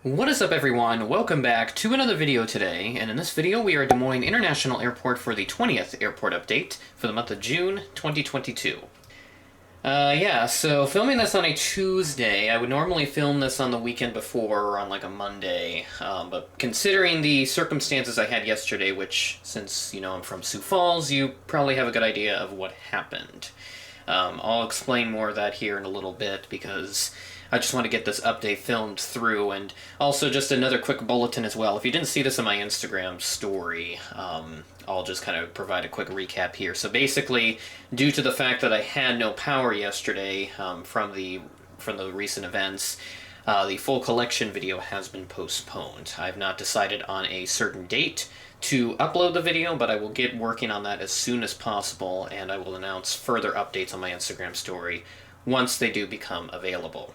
What is up, everyone? Welcome back to another video today, and in this video we are at Des Moines International Airport for the 20th airport update for the month of June 2022. So filming this on a Tuesday. I would normally film this on the weekend before or on like a Monday, but considering the circumstances I had yesterday, which since you know I'm from Sioux Falls, you probably have a good idea of what happened. I'll explain more of that here in a little bit because I just want to get this update filmed through, and also just another quick bulletin as well. If you didn't see this in my Instagram story, I'll just kind of provide a quick recap here. So basically, due to the fact that I had no power yesterday from the recent events, the full collection video has been postponed. I've not decided on a certain date to upload the video, but I will get working on that as soon as possible, and I will announce further updates on my Instagram story once they do become available.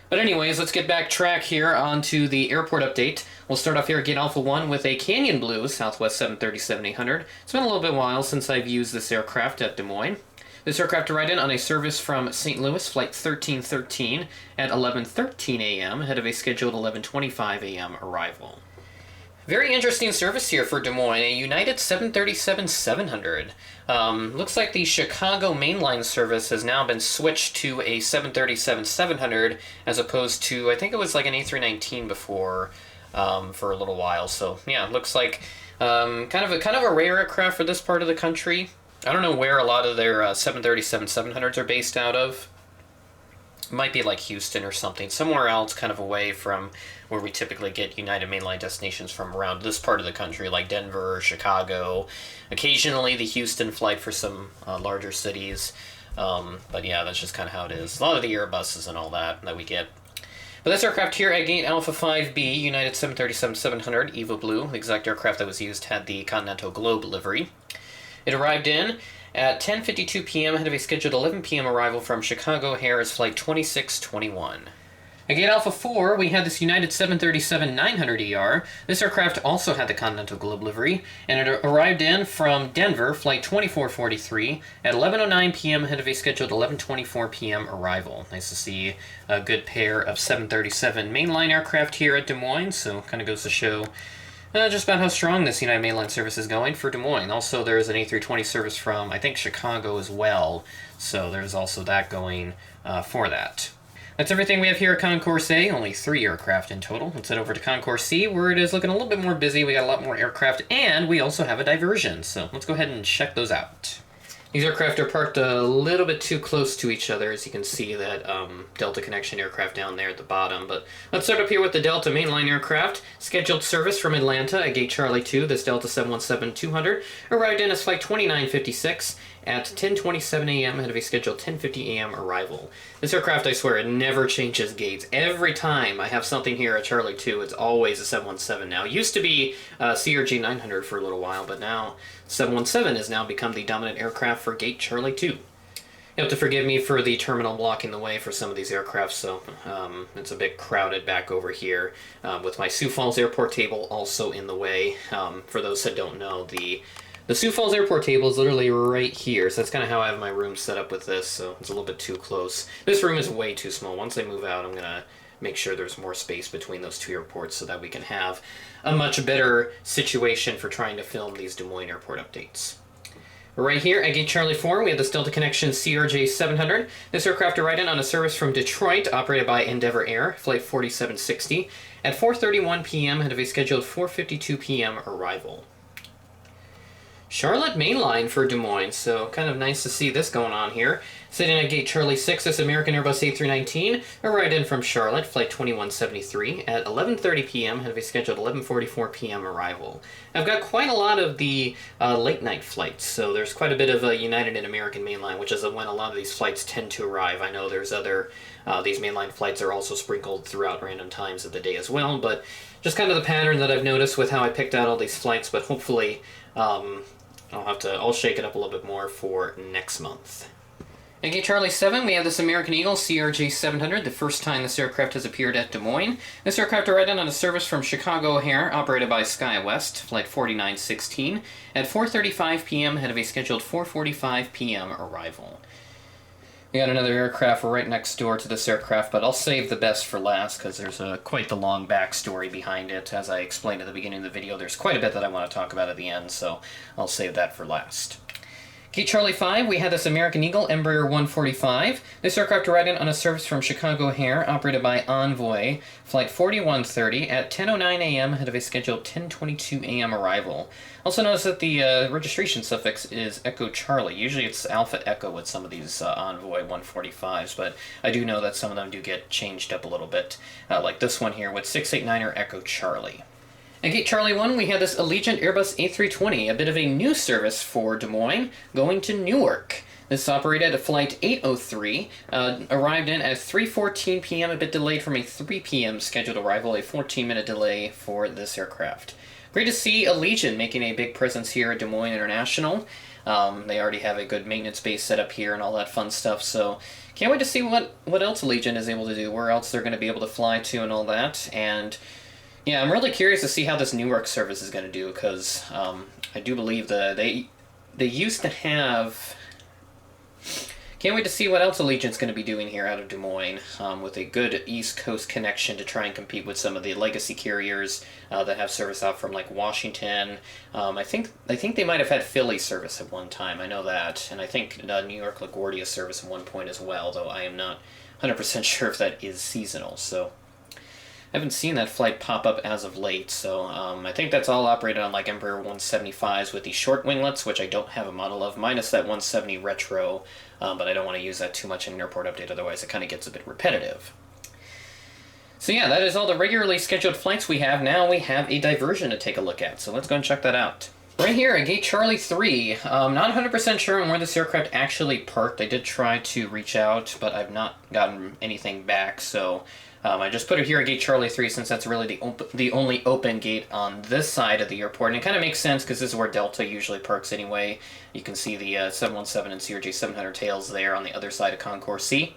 But anyways, let's get back track here onto the airport update. We'll start off here at Gate Alpha 1 with a Canyon Blue Southwest 737-800. It's been a little bit while since I've used this aircraft at Des Moines. This aircraft arrived in on a service from St. Louis, Flight 1313, at 11:13 a.m., ahead of a scheduled 11:25 a.m. arrival. Very interesting service here for Des Moines, a United 737-700. Looks like the Chicago mainline service has now been switched to a 737-700 as opposed to, I think it was like an A319 before for a little while. So yeah, looks like kind of a rare aircraft for this part of the country. I don't know where a lot of their 737-700s are based out of. Might be like Houston or something, somewhere else kind of away from where we typically get United mainline destinations from around this part of the country, like Denver or Chicago. Occasionally the Houston flight for some larger cities. But yeah, that's just kind of how it is. A lot of the Airbuses and all that we get. But this aircraft here at Gate Alpha 5B, United 737-700, Evo Blue, the exact aircraft that was used, had the Continental Globe livery. It arrived in at 10:52 p.m. ahead of a scheduled 11 p.m. arrival from Chicago O'Hare as Flight 2621. At Gate Alpha 4, we had this United 737-900ER. This aircraft also had the Continental Globe livery, and it arrived in from Denver, Flight 2443, at 11:09 p.m. ahead of a scheduled 11:24 p.m. arrival. Nice to see a good pair of 737 mainline aircraft here at Des Moines, so kind of goes to show just about how strong this United mainline service is going for Des Moines. Also, there's an A320 service from, I think, Chicago as well, so there's also that going for that. That's everything we have here at Concourse A, only 3 aircraft in total. Let's head over to Concourse C, where it is looking a little bit more busy. We got a lot more aircraft, and we also have a diversion, so let's go ahead and check those out. These aircraft are parked a little bit too close to each other, as you can see that Delta Connection aircraft down there at the bottom. But let's start up here with the Delta mainline aircraft. Scheduled service from Atlanta at Gate Charlie 2, this Delta 717-200, arrived in as Flight 2956 at 10:27 a.m. ahead of a scheduled 10:50 a.m. arrival. This aircraft, I swear, it never changes gates. Every time I have something here at Charlie 2, it's always a 717 now. It used to be CRG 900 for a little while, but now 717 has now become the dominant aircraft for Gate Charlie 2. You have to forgive me for the terminal blocking the way for some of these aircraft, so it's a bit crowded back over here with my Sioux Falls Airport table also in the way. For those that don't know, the Sioux Falls Airport table is literally right here, so that's kind of how I have my room set up with this, so it's a little bit too close. This room is way too small. Once I move out, I'm going to make sure there's more space between those 2 airports so that we can have a much better situation for trying to film these Des Moines airport updates. Right here at Gate Charlie 4, we have the Delta Connection CRJ 700. This aircraft arrived in on a service from Detroit, operated by Endeavor Air, Flight 4760, at 4:31 p.m. ahead of a scheduled 4:52 p.m. arrival. Charlotte mainline for Des Moines, so kind of nice to see this going on here. Sitting at Gate Charlie 6, this American Airbus A319 arrived in from Charlotte, Flight 2173, at 11:30 p.m. ahead of a scheduled 11:44 p.m. arrival. I've got quite a lot of the late night flights, so there's quite a bit of United and American mainline, which is when a lot of these flights tend to arrive. I know there's other, these mainline flights are also sprinkled throughout random times of the day as well, but just kind of the pattern that I've noticed with how I picked out all these flights, but hopefully I'll shake it up a little bit more for next month. At Gate Charlie 7, we have this American Eagle CRJ 700, the first time this aircraft has appeared at Des Moines. This aircraft arrived in on a service from Chicago O'Hare, operated by SkyWest, Flight 4916, at 4:35 p.m. ahead of a scheduled 4:45 p.m. arrival. We got another aircraft right next door to this aircraft, but I'll save the best for last because there's quite the long backstory behind it. As I explained at the beginning of the video, there's quite a bit that I want to talk about at the end, so I'll save that for last. Okay, Charlie 5, we had this American Eagle Embraer 145. This aircraft arrived on a service from Chicago O'Hare, operated by Envoy, flight 4130 at 10:09 a.m. ahead of a scheduled 10:22 a.m. arrival. Also notice that the registration suffix is Echo Charlie. Usually it's Alpha Echo with some of these Envoy 145s, but I do know that some of them do get changed up a little bit, like this one here with 689er Echo Charlie. At Gate Charlie 1, we had this Allegiant Airbus A320, a bit of a new service for Des Moines, going to Newark. This operated at flight 803, arrived in at 3:14 p.m., a bit delayed from a 3 p.m. scheduled arrival, a 14-minute delay for this aircraft. Great to see Allegiant making a big presence here at Des Moines International. They already have a good maintenance base set up here and all that fun stuff, so can't wait to see what else Allegiant is able to do, where else they're going to be able to fly to and all that, and yeah, I'm really curious to see how this Newark service is going to do, because I do believe they used to have... Can't wait to see what else Allegiant's going to be doing here out of Des Moines, with a good East Coast connection to try and compete with some of the legacy carriers that have service out from like Washington. I think they might have had Philly service at one time, I know that, and I think New York LaGuardia service at one point as well, though I am not 100% sure if that is seasonal, so... I haven't seen that flight pop up as of late, so I think that's all operated on like Embraer 175s with the short winglets, which I don't have a model of, minus that 170 Retro, but I don't want to use that too much in an airport update, otherwise it kind of gets a bit repetitive. So yeah, that is all the regularly scheduled flights we have. Now we have a diversion to take a look at, so let's go and check that out. Right here at Gate Charlie 3, not 100% sure on where this aircraft actually parked. I did try to reach out, but I've not gotten anything back, so I just put it here at Gate Charlie 3 since that's really the only open gate on this side of the airport, and it kind of makes sense because this is where Delta usually parks anyway. You can see the 717 and CRJ 700 tails there on the other side of Concourse C.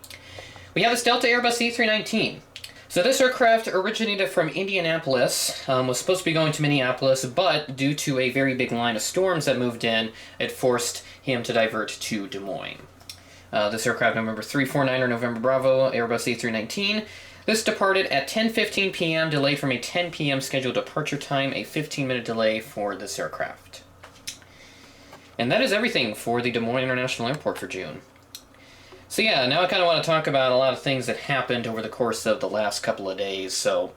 We have this Delta Airbus A319. So this aircraft originated from Indianapolis, was supposed to be going to Minneapolis, but due to a very big line of storms that moved in, it forced him to divert to Des Moines. This aircraft number 349er November Bravo, Airbus A319. This departed at 10:15 p.m., delayed from a 10 p.m. scheduled departure time, a 15-minute delay for this aircraft. And that is everything for the Des Moines International Airport for June. So yeah, now I kind of want to talk about a lot of things that happened over the course of the last couple of days. So,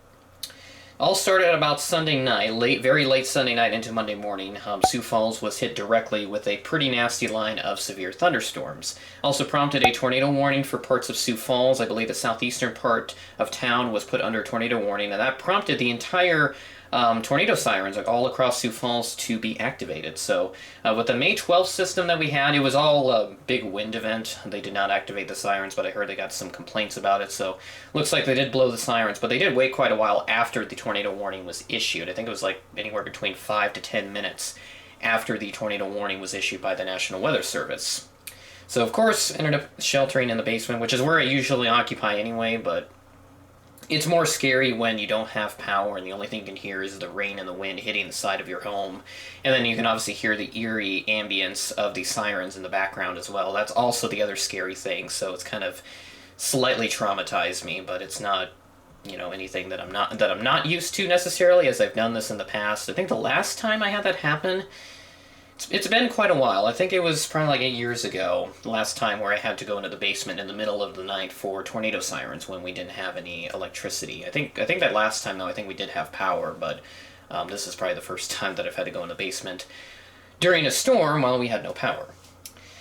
all started at about Sunday night, very late Sunday night into Monday morning. Sioux Falls was hit directly with a pretty nasty line of severe thunderstorms. Also prompted a tornado warning for parts of Sioux Falls. I believe the southeastern part of town was put under tornado warning, and that prompted the entire tornado sirens all across Sioux Falls to be activated. So with the May 12th system that we had, it was all a big wind event. They did not activate the sirens, but I heard they got some complaints about it, so looks like they did blow the sirens, but they did wait quite a while after the tornado warning was issued. I think it was like anywhere between 5 to 10 minutes after the tornado warning was issued by the National Weather Service. So of course, ended up sheltering in the basement, which is where I usually occupy anyway, but it's more scary when you don't have power and the only thing you can hear is the rain and the wind hitting the side of your home. And then you can obviously hear the eerie ambience of the sirens in the background as well. That's also the other scary thing, so it's kind of slightly traumatized me, but it's not, you know, anything that I'm not used to necessarily, as I've done this in the past. I think the last time I had that happen, it's been quite a while. I think it was probably like 8 years ago, the last time where I had to go into the basement in the middle of the night for tornado sirens when we didn't have any electricity. I think that last time, though, I think we did have power, but this is probably the first time that I've had to go in the basement during a storm while we had no power.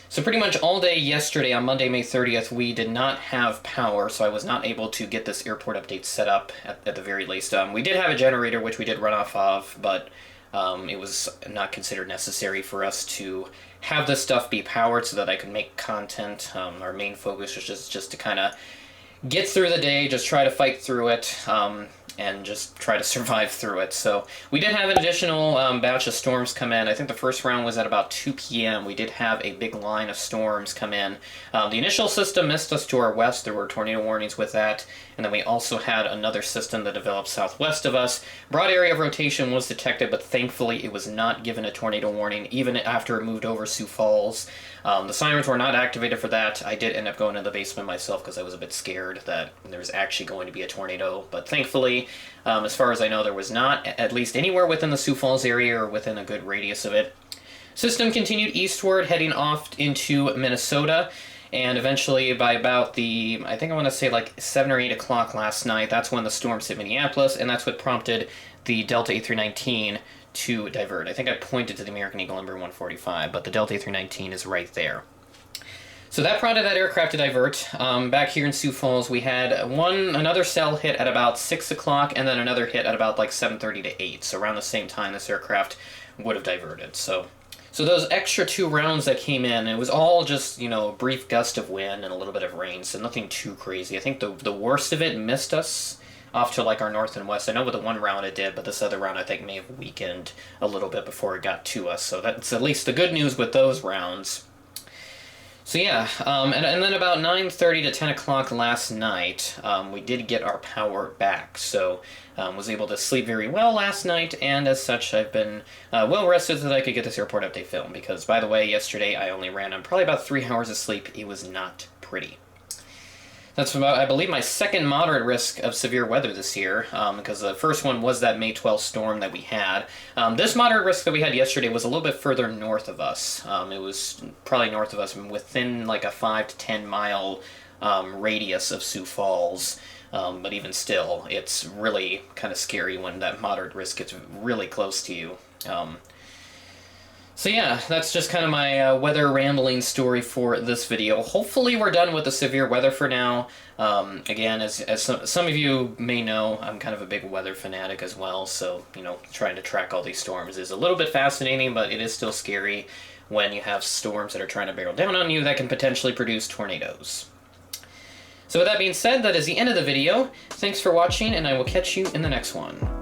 So pretty much all day yesterday on Monday, May 30th, we did not have power, so I was not able to get this airport update set up at the very least. We did have a generator, which we did run off of, but it was not considered necessary for us to have this stuff be powered so that I could make content. Our main focus was just to kind of get through the day, just try to fight through it. and just try to survive through it. So we did have an additional batch of storms come in. I think the first round was at about 2 p.m. We did have a big line of storms come in. The initial system missed us to our west. There were tornado warnings with that. And then we also had another system that developed southwest of us. Broad area of rotation was detected, but thankfully it was not given a tornado warning, even after it moved over Sioux Falls. The sirens were not activated for that. I did end up going to the basement myself because I was a bit scared that there was actually going to be a tornado. But thankfully, as far as I know, there was not, at least anywhere within the Sioux Falls area or within a good radius of it. System continued eastward, heading off into Minnesota. And eventually, by about I think I want to say like 7 or 8 o'clock last night, that's when the storms hit Minneapolis, and that's what prompted the Delta A319 to divert. I think I pointed to the American Eagle number 145, but the Delta A319 is right there. So that prompted that aircraft to divert. Back here in Sioux Falls, we had another cell hit at about 6 o'clock, and then another hit at about like 7:30 to 8. So around the same time, this aircraft would have diverted. So those extra 2 rounds that came in, it was all just, a brief gust of wind and a little bit of rain, so nothing too crazy. I think the worst of it missed us off to like our north and west. I know with the one round it did, but this other round I think may have weakened a little bit before it got to us. So that's at least the good news with those rounds. So yeah, and then about 9:30 to 10 o'clock last night, we did get our power back. So was able to sleep very well last night, and as such, I've been well rested so that I could get this airport update film. Because, by the way, yesterday I only ran on probably about 3 hours of sleep. It was not pretty. That's about, I believe, my second moderate risk of severe weather this year, because the first one was that May 12th storm that we had. This moderate risk that we had yesterday was a little bit further north of us. It was probably north of us, within like a 5 to 10 mile radius of Sioux Falls. But even still, it's really kind of scary when that moderate risk gets really close to you. So yeah, that's just kind of my weather rambling story for this video. Hopefully we're done with the severe weather for now. Again, as some of you may know, I'm kind of a big weather fanatic as well, so, trying to track all these storms is a little bit fascinating, but it is still scary when you have storms that are trying to barrel down on you that can potentially produce tornadoes. So with that being said, that is the end of the video. Thanks for watching, and I will catch you in the next one.